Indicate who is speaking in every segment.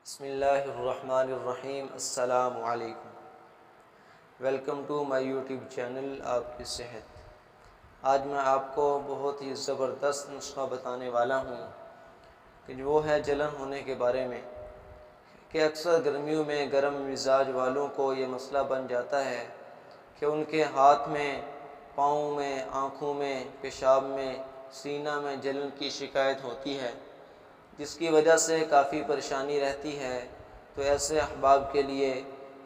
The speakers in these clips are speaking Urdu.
Speaker 1: بسم اللہ الرحمن الرحیم۔ السلام علیکم۔ Welcome to my YouTube channel آپ کی صحت۔ آج میں آپ کو بہت ہی زبردست نسخہ بتانے والا ہوں کہ وہ ہے جلن ہونے کے بارے میں، کہ اکثر گرمیوں میں گرم مزاج والوں کو یہ مسئلہ بن جاتا ہے کہ ان کے ہاتھ میں، پاؤں میں، آنکھوں میں، پیشاب میں، سینہ میں جلن کی شکایت ہوتی ہے، جس کی وجہ سے کافی پریشانی رہتی ہے۔ تو ایسے احباب کے لیے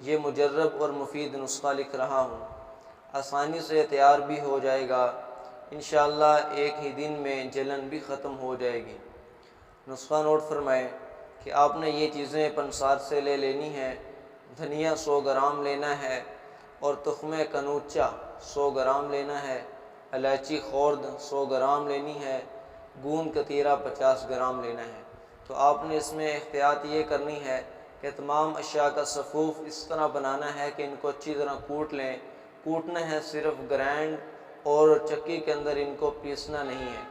Speaker 1: یہ مجرب اور مفید نسخہ لکھ رہا ہوں، آسانی سے تیار بھی ہو جائے گا، انشاءاللہ ایک ہی دن میں جلن بھی ختم ہو جائے گی۔ نسخہ نوٹ فرمائیں کہ آپ نے یہ چیزیں پنسار سے لے لینی ہیں۔ دھنیا 100 گرام لینا ہے اور تخم کنوچا 100 گرام لینا ہے، الائچی خورد 100 گرام لینی ہے، گوند کتیرا 50 گرام لینا ہے۔ تو آپ نے اس میں احتیاط یہ کرنی ہے کہ تمام اشیاء کا صفوف اس طرح بنانا ہے کہ ان کو اچھی طرح کوٹ لیں۔ کوٹنا ہے صرف گرینڈ، اور چکی کے اندر ان کو پیسنا نہیں ہے،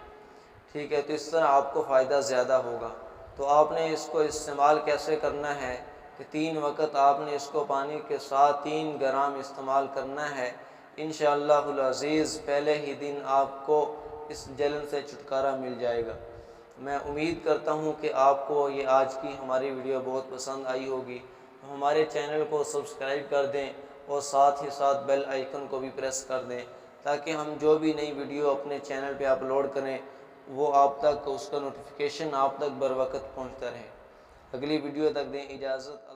Speaker 1: ٹھیک ہے؟ تو اس طرح آپ کو فائدہ زیادہ ہوگا۔ تو آپ نے اس کو استعمال کیسے کرنا ہے کہ 3 وقت آپ نے اس کو پانی کے ساتھ 3 گرام استعمال کرنا ہے۔ انشاءاللہ العزیز پہلے ہی دن آپ کو اس جلن سے چھٹکارا مل جائے گا۔ میں امید کرتا ہوں کہ آپ کو یہ آج کی ہماری ویڈیو بہت پسند آئی ہوگی۔ ہمارے چینل کو سبسکرائب کر دیں اور ساتھ ہی ساتھ بیل آئیکن کو بھی پریس کر دیں، تاکہ ہم جو بھی نئی ویڈیو اپنے چینل پہ اپلوڈ کریں وہ آپ تک، اس کا نوٹیفیکیشن آپ تک بر وقت پہنچتا رہے۔ اگلی ویڈیو تک دیں اجازت۔